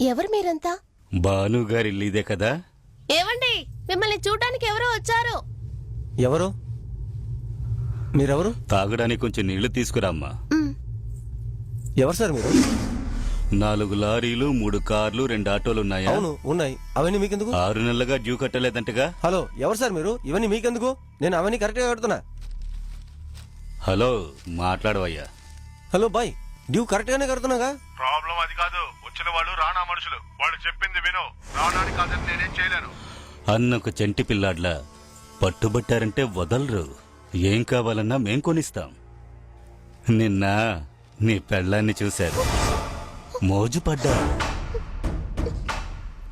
ఎవరు మీరంతా? భాను గారి ఇల్లు ఇదే కదా? ఏవండి, మిమ్మల్ని చూడడానికి ఎవరో వచ్చారు. ఎవరు? మీరెవరు? తాగడానికి కొంచెం నీళ్లు తీసుకురామ్మా. ఎవరు సార్ మీరు? 4 లారీలు 3 కార్లు 2 ఆటోలు ఉన్నాయా? అవును ఉన్నాయి. అవన్నీ మీకెందుకు? 6 నెలలుగా డ్యూ కట్టలేదంటగా? హలో, ఎవరు సార్ మీరు? ఇవన్నీ మీకెందుకు? నేను అవన్నీ కరెక్ట్ గా కడుతున్నా. హలో, మాట్లాడవయ్యా. హలో బాయ్, డ్యూ కరెక్ట్ గానే కడుతున్నాగా. ప్రాబ్లం అది కాదు, వచ్చిన వాళ్ళు రానా మనుషులు. వాళ్ళు చెప్పింది విను, రానాని కాదని నేనేం చేయలేను. అన్నొక చెంటి పిల్లాడ్లా పట్టుబట్టారంటే వదలరు. ఏం కావాలన్నా మేం కొనిస్తాం. నిన్న నీ పెళ్ళాన్ని చూశారు, మోజు పడ్డారు,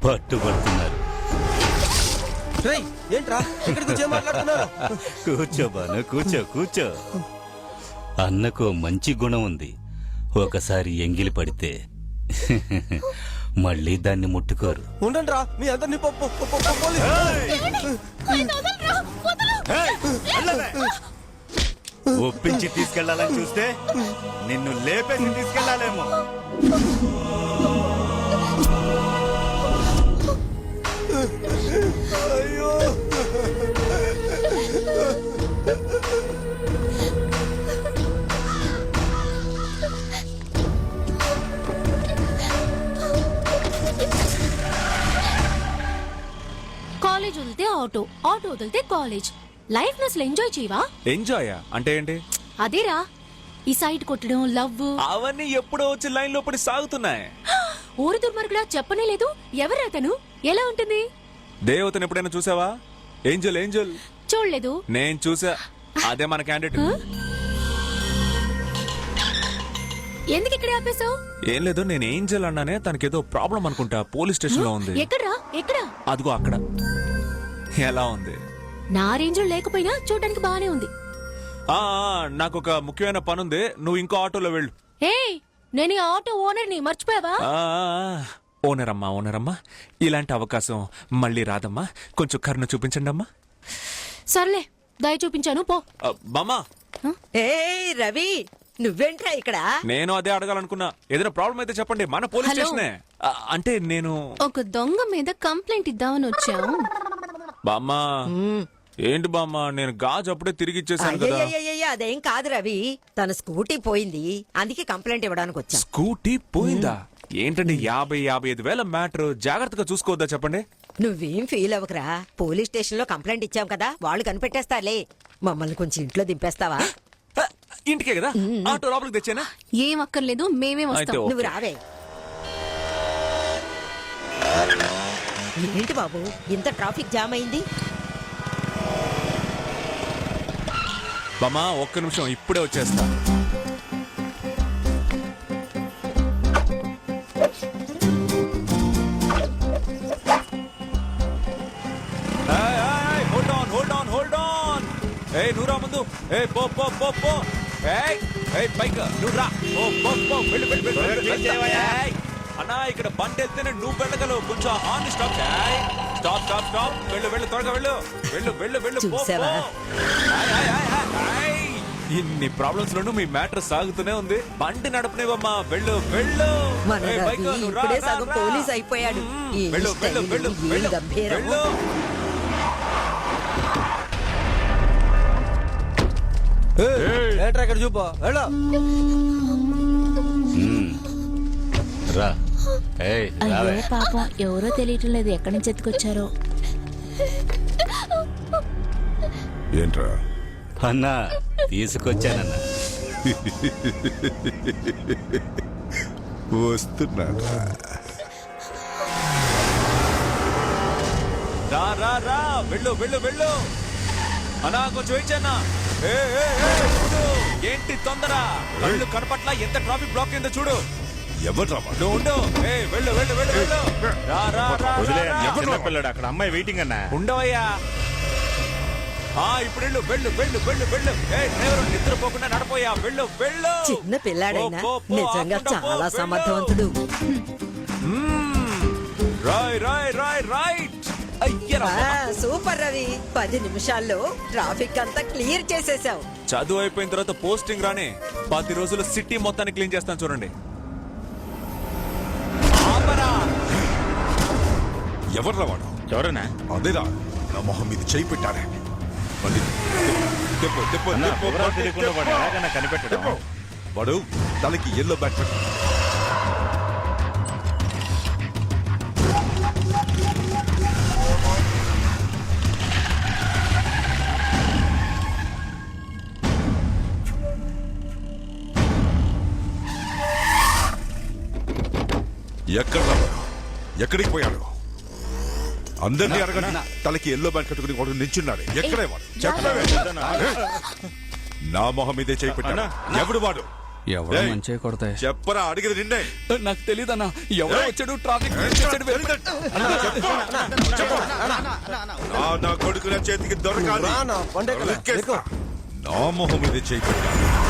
పట్టుబడుతున్నారు. ఏంట్రా ఇక్కడికి వచ్చి మాట్లాడుతున్నారు? కూర్చో బాను, కూర్చో కూర్చో. అన్నకు మంచి గుణం ఉంది. ఒకసారి ఎంగిలి పడితే మళ్ళీ దాన్ని ముట్టుకోరు. ఉండండి రా, మీ అందరినీ ఒప్పించి తీసుకెళ్లాలని చూస్తే నిన్ను లేపేసి తీసుకెళ్లాలేమో. అయ్యో కాలేజ్ వదిలితే ఆటో, ఆటో వదిలితే కాలేజ్. లైఫ్ ను అసలు ఎంజాయ్ చేయవా? ఎంజాయ్ అంటే ఏంటి? అదేరా, ఈ సైడ్ కొట్టడం, లవ్ అవన్నీ ఎప్పుడో వచ్చి లైన్ లో పడి సాగుతున్నాయి. ఊరి దుర్మార్గుడా, చెప్పనే లేదు. ఎవరా తను? ఎలా ఉంటుంది? దేవతను ఎప్పుడైనా చూసావా? ఏంజల్ ఏంజల్ చూడలేదు. నేను చూసా, అదే మన క్యాండిడేట్. ఎందుకు ఇక్కడ ఆపేశావు? ఏం లేదు, నేను ఏంజల్ అన్నానే, తనకేదో ప్రాబ్లం అనుకుంటా. పోలీస్ స్టేషన్ లో ఉంది. ఎక్కడా? ఎక్కడా? అదిగో అక్కడ. ఎలా ఉంది? నా రేంజ్ లో లేకపోయినా చూడడానికి బానే ఉంది. నాకు ఒక ముఖ్యమైన పని ఉంది, నువ్వు ఇంకో ఆటోలో వెళ్ళు. ఏయ్, నేను ఈ ఆటో ఓనర్ ని మర్చిపోయావా? ఓనర్ అమ్మా, ఇలాంటి అవకాశం మళ్ళీ రాదమ్మా. కొంచెం కరుణ చూపించండి అమ్మా. సర్లే, దయ చూపించాను, పో. బామ్మా. ఏయ్ రవి, నువ్వేంట్రా ఇక్కడ? నేను అదే అడగాలనుకున్నా. ఏదైనా ప్రాబ్లం అయితే చెప్పండి, మన పోలీస్ హలో. స్టేషనే. అంటే నేను ఒక దొంగ మీద కంప్లైంట్ ఇద్దామని వచ్చాం. బామ్మా. ఏంటి బామ్మా, నేను గాజు అప్పుడే తిరిగి ఇచ్చేసాను కదా. అయ్యయ్యయ్యయ్య, అదేం కాదు రవి, తన స్కూటీ పోయింది, అందుకే కంప్లైంట్ ఇవ్వడానికి వచ్చా. స్కూటీ పోయిందా? ఏంటండి 50-55 వేల మ్యాటర్, జాగ్రత్తగా చూసుకోవద్దా చెప్పండి. నువ్వేం ఫీల్ అవ్వకరా, పోలీస్ స్టేషన్ లో కంప్లైంట్ ఇచ్చాం కదా, వాళ్ళు కనిపెట్టేస్తాలే. మమ్మల్ని కొంచెం ఇంట్లో దింపేస్తావా? ఇంటికే కదా, ఆటో లోపలికి తెచ్చానా? ఏం అక్కర్లేదు, మేమే వస్తాం. అయితే ఓకే. నువ్వు రావే. ఏంటి బాబు, ఇంత ట్రాఫిక్ జామ్ అయింది? బామ్మా, ఒక్క నిమిషం, ఇప్పుడే వచ్చేస్తా. Hold on. ఏయ్ నూరా ముందు. ఏయ్ పో. ఏయ్ బైక్ నువ్వు రా. వెళ్ళు. అన్నా, ఇక్కడ బండి వెళ్తేనే నువ్వు వెళ్ళగలవు. కొంచెం హార్న్ స్టాప్. స్టాప్. వెళ్ళు త్వరగా వెళ్ళు. చూసావా? ఇన్ని ప్రాబ్లమ్స్ లోనూ మీ మ్యాటర్ సాగుతూనే ఉంది. బండి నడపనివమ్మా. వెళ్ళు. మన రవి ఇప్పుడే సగం పోలీస్ అయిపోయాడు. ఈ స్టైలు, ఈ గంభీరం. ఏంట్రా ఇక్కడ చూపు, వెళ్ళు. రా. ఏయ్, రావే. అయ్యో పాపం, ఎవరో తెలియటం లేదు, ఎక్కడి నుంచి ఎత్తుకొచ్చారో. ఏంట్రా? అన్నా, తీసుకొచ్చానన్నా. వస్తున్నాడా? రా. వెళ్ళు. అన్నా, కొంచెం వెయిట్. ఏంటి తొందర? కళ్ళు కనపట్ల, ఎంత ట్రాఫిక్ బ్లాక్ అయిందో చూడు. ఎవరు ఉండు. వెళ్ళు. పిల్లడు అక్కడ, అమ్మాయి వెయిటింగ్ అన్నా. ఉండవయ్యా. ఇప్పుడు వెళ్ళు. డ్రైవర్ నిద్రపోకుండా నడపోయా. వెళ్ళు. చిన్న పిల్లాడైనా నిజంగా చాలా సమర్థవంతుడు. రైట్. సూపర్ రవి, 10 నిమిషాల్లో ట్రాఫిక్ అంతా క్లియర్ చేసేసావు. చదువు అయిపోయిన తర్వాత పోస్టింగ్ రాని 10 రోజులు సిటీ మొత్తాన్ని క్లీన్ చేస్తాను చూడండి. ఎవర్రా వాడు? ఎవరన్నా? అదేరా నా మొహం మీద చేయి పెట్టారే. మళ్ళీ తిప్పు, తిప్పు, తిప్పు, తిప్పు. కనిపెట్టడం వాడు తలకి ఎల్లో బ్యాట్ పెట్టు. ఎక్కడ ఎక్కడికి పోయాడు? అందరినీ అడగండి. తలకి ఎల్లో బ్యాట్ కట్టుకుని వాడు నించున్నాడు. ఎక్కడే వాడు? చెప్పవే. నా మొహం మీదే చేయి పెట్టాడు. ఎవడు వాడు? ఎవరో ఏయ్, మంచిగా కొడతాయి. చెప్పరా, అడిగేది నిన్నే. నాకు తెలీదన్నా. ఎవరో వచ్చాడు, ట్రాఫిక్ నా కొడుకు నా చేతికి దొరకాలి. రానా, బండి ఎక్కలే. లెక్కేస్తా. నా మొహం మీదే చేయి పెట్టాడు.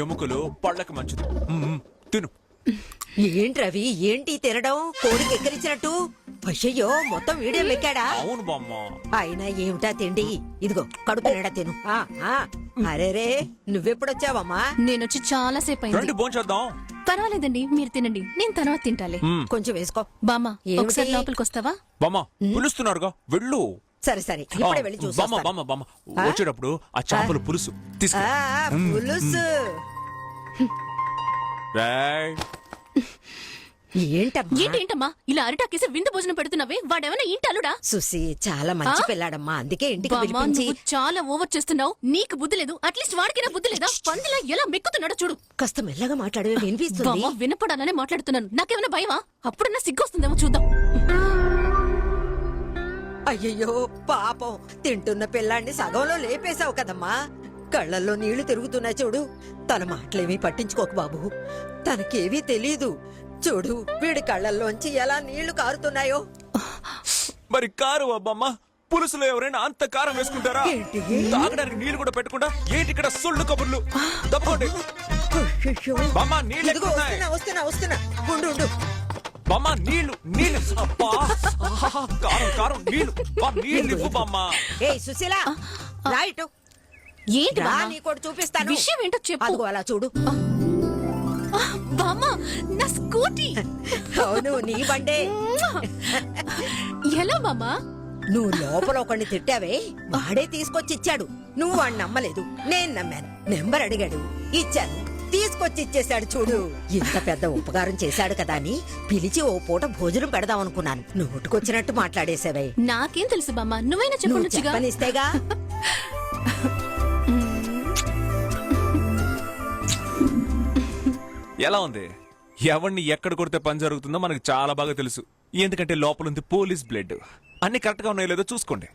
ఎముకలు పళ్ళకి మంచిది. తిను. ఏంటి రవి, ఏంటి తినడం? కోడికి ఎక్కిరించినట్టు. అయ్యయ్యో, మొత్తం వీడియో లెక్కాడా? అవును బామ్మ. అయినా ఏమిటా తిండి? ఇదిగో కడుపు నిండా తిను. అరేరే, నువ్వెప్పుడొచ్చావమ్మా? నేనొచ్చి చాలా సేపు రండి అయింది. భోంచేద్దాం. పర్వాలేదండి, మీరు తినండి, నేను తర్వాత తింటాలే. కొంచెం వేసుకో. బామ్మ, ఏమిటి? ఒకసారి లోపలికి వస్తావా? బామ్మ పిలుస్తున్నారుగా, వెళ్ళు. సరే సరే, ఇప్పుడే వెళ్ళి బామ్మ చూసొస్తాను. బామ్మ బామ్మ వచ్చేటప్పుడు ఆ చేపల పులుసు తీసుకు. పులుసు. ఏంటమ్మా? ఏంటమ్మా ఇలా అరిటాకేసి విందు భోజనం పెడుతున్నావే? వాడేమన్నా ఇంటి అల్లుడా? సుసి చాలా మంచి పిల్లాడమ్మా, అందుకే ఇంటికి బామ్మ, పిలిపించి. నువ్వు చాలా ఓవర్ చేస్తున్నావు. నీకు బుద్ధి లేదు, అట్లీస్ట్ వాడికైనా బుద్ధి లేదా? పందిలా ఎలా మెక్కుతున్నాడో చూడు. కాస్త మెల్లగా మాట్లాడవే, వినిపిస్తుంది. బామ్మ, వినపడాలనే మాట్లాడుతున్నాను. నాకేమైనా భయమా? అప్పుడన్నా సిగ్గొస్తుందేమో చూద్దాం. అయ్యయ్యో పాపం, తింటున్న పిల్లాన్ని సగంలో లేపేశావు కదమ్మా. కళ్ళల్లో నీళ్లు తిరుగుతున్నాయి చూడు. తన మాటలేమీ పట్టించుకోకు బాబు, తనకేవీ తెలీదు. చూడు, వీడి కళ్ళల్లోంచి ఎలా నీళ్లు కారుతున్నాయో. మరి కారం బామ్మ, పులుసులో ఎవరైనా అంత కారం వేసుకుంటారా? ఏంటి? తాగడానికి నీళ్లు కూడా పెట్టకుండా ఏంటి ఇక్కడ సొల్లు కబుర్లు? తప్పకోండి అయ్యయ్యో. బామ్మ, నీళ్ళు ఇదిగో ఎక్కుతున్నాయి. వస్తున్నా. ఉండు ఉండు. బామ్మ, నీళ్లు నీళ్లు. అబ్బా, ఆహా, కారం కారం నీళ్లు. బా, నీళ్లు ఇవ్వు బామ్మ. ఏయ్ సుశీల, రా ఇటు. ఏంటి రా, బామ్మ? నీకోటి చూపిస్తాను. విషయం ఏంటో చెప్పు. అదిగో అలా చూడు. బామ్మ, నా స్కూటీ. అవును, నీ బండే. ఎలా బామ్మ? నువ్వు లోపల ఒకడిని తిట్టావే, వాడే తీసుకొచ్చి ఇచ్చాడు. నువ్వు వాడిని నమ్మలేదు, నేను నమ్మాను. నెంబర్ అడిగాడు, ఇచ్చాను. తీసుకొచ్చి ఇచ్చేశాడు చూడు. ఇంత పెద్ద ఉపకారం చేశాడు కదా అని పిలిచి ఓ పూట భోజనం పెడదాం అనుకున్నాను. నోటుకొచ్చినట్టు మాట్లాడేసావే. నాకేం తెలుసు బామ్మ, నువ్వైనా నువ్వు చెప్పనుచ్చుగా. చెప్పనిస్తేగా. ఎలా ఉంది? ఎవరిని ఎక్కడ కొడితే పని జరుగుతుందో మనకు చాలా బాగా తెలుసు. ఎందుకంటే లోపల ఉంది పోలీస్ బ్లడ్. అన్ని కరెక్ట్ గా ఉన్నాయో లేదో చూసుకోండి.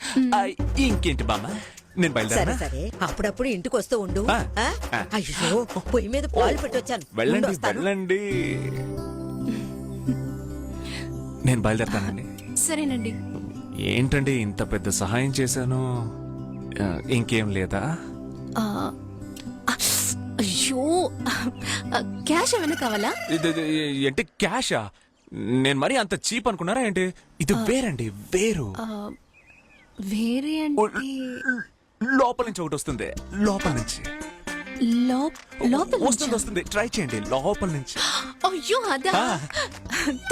ఇంకేంటి బామ్మ, నేను సరే బయలుదేరా? సరే, అప్పుడప్పుడు ఇంటికి వస్తూ ఉండు. ఆ, ఆ? ఆ. అయ్యో, పొయ్యి మీద పాలు పెట్టొచ్చాను. ఉండు, వెళ్ళండి వస్తాను. వెళ్ళండి. నేను బయలుదేరతానండి. సరేనండి. ఏంటండి ఇంత పెద్ద సహాయం చేశాను, ఇంకేం లేదా? ఆ, అయ్యో, క్యాష్ ఏమైనా కావాలా? ఏంటి క్యాషా? నేను మరీ అంత చీప్ అనుకున్నారా ఏంటి? ఇది వేరండి, వేరు. వేరే అంటే లోపల నుంచి ఒకటి వస్తుంది. లోపల నుంచి లోపల వస్తుంది వస్తుంది. ట్రై చేయండి లోపల నుంచి. అయ్యో, అదా?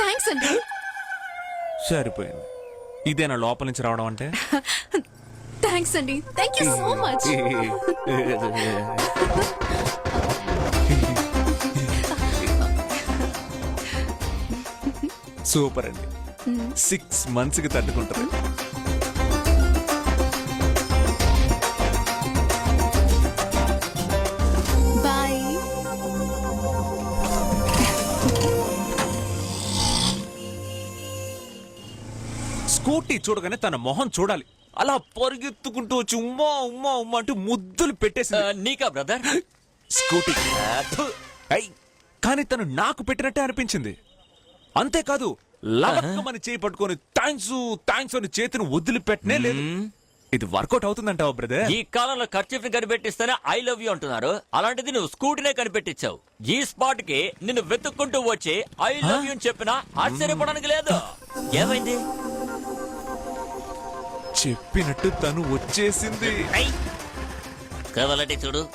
థ్యాంక్స్ అండి. సరిపోయింది. ఇదేనా లోపల నుంచి రావడం అంటే? థ్యాంక్స్ అండి, thank you so much. Super అండి. 6 months కి తట్టుకుంటారు. బాయ్. స్కూటీ చూడగానే తన మొహం చూడాలి. అలా పరిగెత్తుకుంటూ వచ్చి ఉమ్మా ఉమ్మా ఉమ్మా అంటూ ముద్దులు పెట్టేసి నీకా బ్రదర్? స్కూటీ. కానీ తను నాకు పెట్టినట్టే అనిపించింది. అంతేకాదు, లవక్కమని చేయి పట్టుకొని థ్యాంక్స్ అని చేతిని వదిలిపెట్టనే లేదు. ఇది వర్కౌట్ అవుతుందంటావా బ్రదర్? ఈ కాలంలో ఖర్చు కనిపెట్టిస్తేనే ఐ లవ్ యూ అంటున్నారు. అలాంటిది నువ్వు స్కూటీనే కనిపెట్టించావు. ఈ స్పాట్ కి నిన్ను వెతుక్కుంటూ వచ్చి ఐ లవ్ యూ అని చెప్పినా ఆశ్చర్యపడానికి లేదు. ఏమైంది? చెప్పినట్టు తను వచ్చేసింది. కావాలంటే చూడు